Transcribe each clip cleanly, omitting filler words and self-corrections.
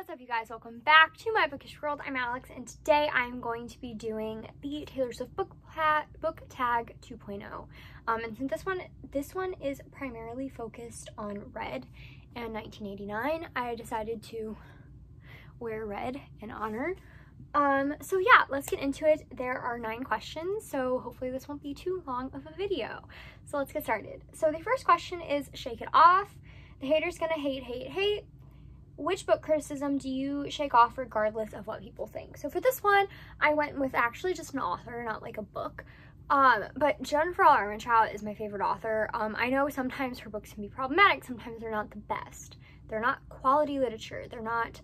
What's up, you guys? Welcome back to my bookish world. I'm Alex, and today I'm going to be doing the Taylor Swift book tag 2.0. And since this one is primarily focused on red and 1989, I decided to wear red in honor. So yeah, let's get into it. There are 9 questions, so hopefully this won't be too long of a video. So let's get started. So the first question is shake it off. The hater's gonna hate. Which book criticism do you shake off regardless of what people think? So for this one, I went with actually just an author, not like a book. But Jennifer L. Armentrout is my favorite author. I know sometimes her books can be problematic, sometimes they're not the best. They're not quality literature. They're not,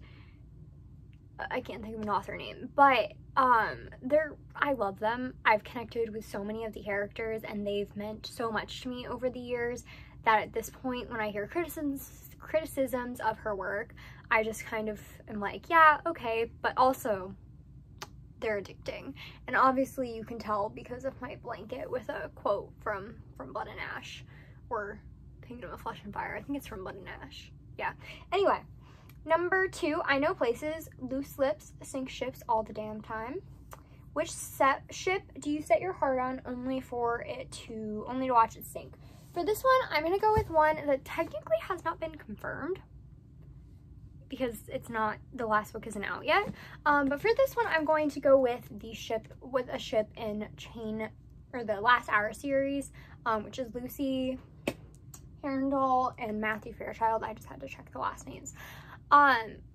I can't think of an author name, but I love them. I've connected with so many of the characters and they've meant so much to me over the years that at this point when I hear criticisms of her work, I just kind of am like, yeah, okay, but also they're addicting. And obviously you can tell because of my blanket with a quote from Blood and Ash, or Kingdom of Flesh and Fire. I think it's from Blood and Ash. Yeah. Anyway, number 2, I know places, loose lips sink ships all the damn time. Which ship do you set your heart on only to watch it sink? For this one, I'm going to go with one that technically has not been confirmed because the last book isn't out yet. But for this one, I'm going to go with a ship in the Last Hour series, which is Lucy Herndl and Matthew Fairchild. I just had to check the last names.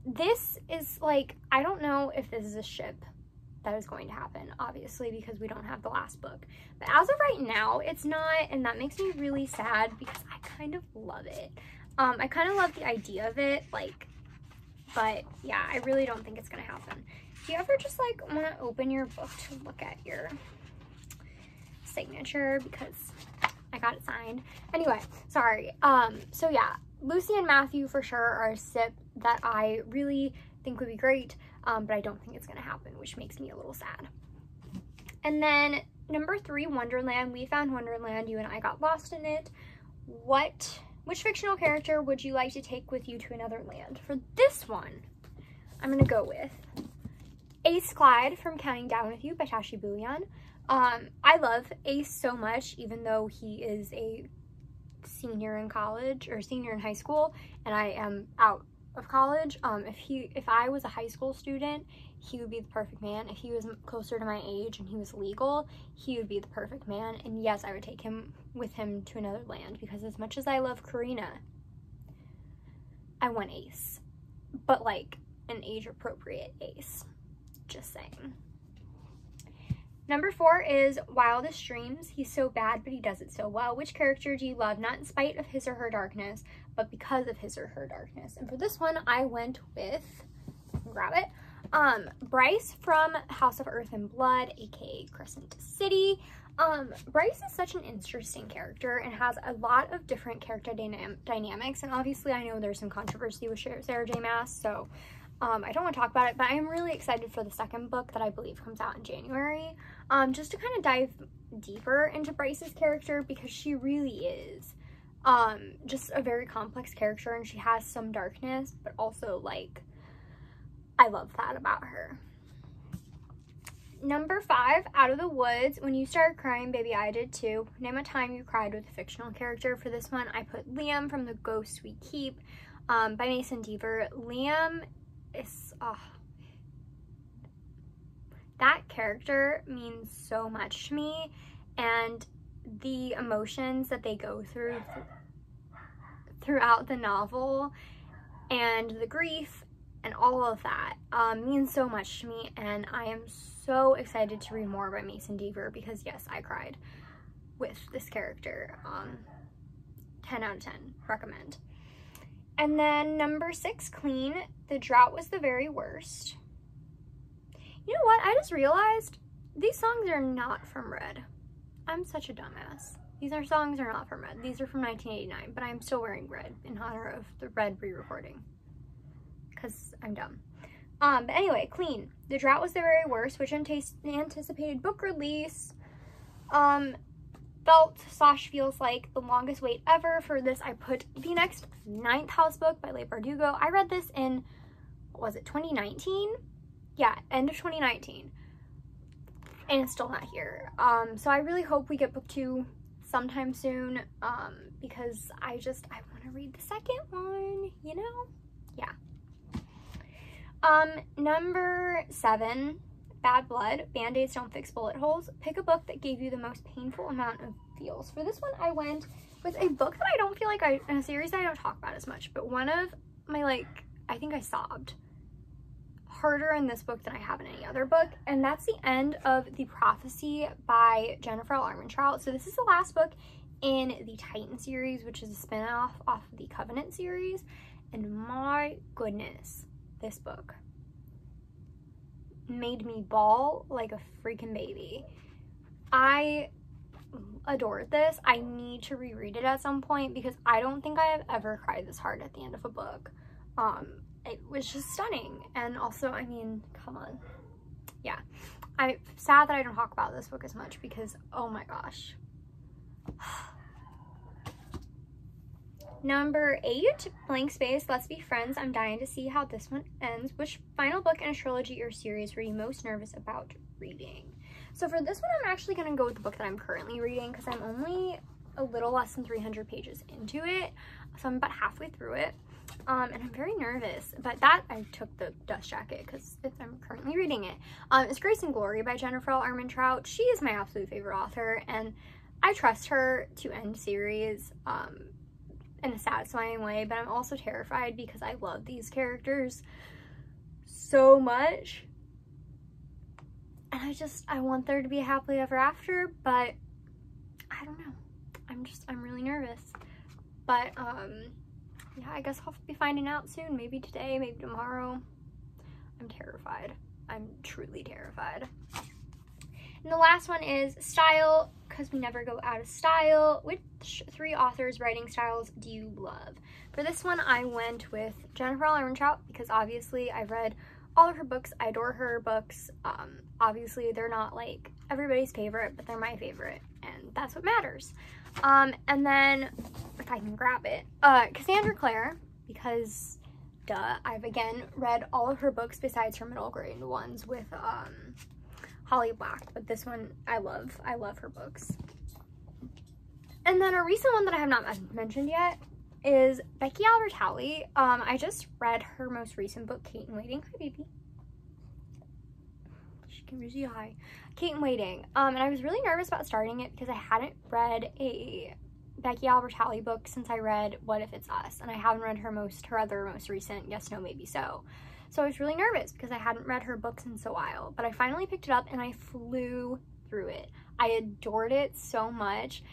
This is like, I don't know if this is a ship that is going to happen, obviously, because we don't have the last book. But as of right now, it's not, and that makes me really sad because I kind of love it. I kind of love the idea of it, like, but yeah, I really don't think it's gonna happen. Do you ever just like want to open your book to look at your signature because I got it signed? Anyway, sorry. So yeah, Lucy and Matthew for sure are a ship that I really think would be great. But I don't think it's gonna happen, which makes me a little sad. And then number 3, Wonderland. We found Wonderland, you and I got lost in it. Which fictional character would you like to take with you to another land? For this one, I'm gonna go with Ace Clyde from Counting Down With You by Tashi Bhuiyan. I love Ace so much, even though he is a senior in college or senior in high school, and I am out of college. If I was a high school student, he would be the perfect man. If he was closer to my age and he was legal, he would be the perfect man. And yes, I would take him with him to another land, because as much as I love Karina, I want Ace, but like an age appropriate Ace, just saying. Number 4 is Wildest Dreams. He's so bad, but he does it so well. Which character do you love, not in spite of his or her darkness, but because of his or her darkness? And for this one, I went with, grab it, Bryce from House of Earth and Blood, aka Crescent City. Bryce is such an interesting character and has a lot of different character dynamics. And obviously, I know there's some controversy with Sarah J. Maas, so I don't want to talk about it, but I am really excited for the second book that I believe comes out in January, just to kind of dive deeper into Bryce's character, because she really is just a very complex character, and she has some darkness, but also, like, I love that about her. Number 5, Out of the Woods. When you started crying, baby, I did too. Name a time you cried with a fictional character. For this one, I put Liam from The Ghosts We Keep by Mason Deaver. Liam is, that character means so much to me, and the emotions that they go through throughout the novel and the grief and all of that means so much to me, and I am so excited to read more by Mason Deaver, because yes, I cried with this character. 10 out of 10, recommend. And then number 6, Clean. The drought was the very worst. You know what? I just realized these songs are not from Red. I'm such a dumbass. These songs are not from Red. These are from 1989, but I'm still wearing red in honor of the Red re-recording, because I'm dumb. But anyway, Clean. The drought was the very worst, which anticipated book release. Feels like the longest wait ever. For this, I put The Next Ninth House book by Leigh Bardugo. I read this in, was it 2019? Yeah, end of 2019. And it's still not here. So I really hope we get book 2 sometime soon, because I want to read the second one, you know? Yeah. Number 7, Bad Blood, Band-Aids Don't Fix Bullet Holes. Pick a book that gave you the most painful amount of feels. For this one, I went with a book that I don't feel like in a series that I don't talk about as much, but one of my, like, I think I sobbed harder in this book than I have in any other book, and that's the end of The Prophecy by Jennifer L. Armentrout. So this is the last book in the Titan series, which is a spin-off off of the Covenant series, and my goodness, this book made me bawl like a freaking baby. I adored this. I need to reread it at some point because I don't think I have ever cried this hard at the end of a book. It was just stunning. And also, I mean, come on. Yeah. I'm sad that I don't talk about this book as much because, oh my gosh. Number 8, Blank Space, Let's Be Friends. I'm dying to see how this one ends. Which final book in a trilogy or series were you most nervous about reading? So for this one, I'm actually going to go with the book that I'm currently reading because I'm only a little less than 300 pages into it. So I'm about halfway through it. And I'm very nervous, but that I took the dust jacket because I'm currently reading it. It's Grace and Glory by Jennifer L. Armentrout. She is my absolute favorite author, and I trust her to end series in a satisfying way, but I'm also terrified because I love these characters so much. And I want there to be a happily ever after, but I don't know. I'm really nervous. But, yeah, I guess I'll be finding out soon. Maybe today, maybe tomorrow. I'm terrified. I'm truly terrified. And the last one is Style, because we never go out of style. Which 3 authors' writing styles do you love? For this one, I went with Jennifer L. Armentrout because obviously I've read all of her books. I adore her books. Obviously, they're not like everybody's favorite, but they're my favorite, and that's what matters. And then, if I can grab it, Cassandra Clare, because, duh, I've again read all of her books besides her middle grade ones with, Holly Black, but this one I love her books. And then a recent one that I have not mentioned yet is Becky Albertalli. I just read her most recent book, Kate in Waiting. Hi, baby. She can really hi. Kate in Waiting. And I was really nervous about starting it because I hadn't read a Becky Albertalli book since I read What If It's Us, and I haven't read her other most recent Yes, No, Maybe So. So I was really nervous because I hadn't read her books in a while, but I finally picked it up and I flew through it. I adored it so much.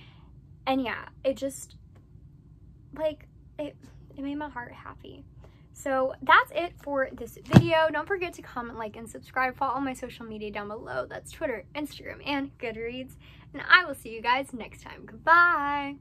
And yeah, it just, like, it made my heart happy. So that's it for this video. Don't forget to comment, like, and subscribe. Follow my social media down below. That's Twitter, Instagram, and Goodreads. And I will see you guys next time. Goodbye.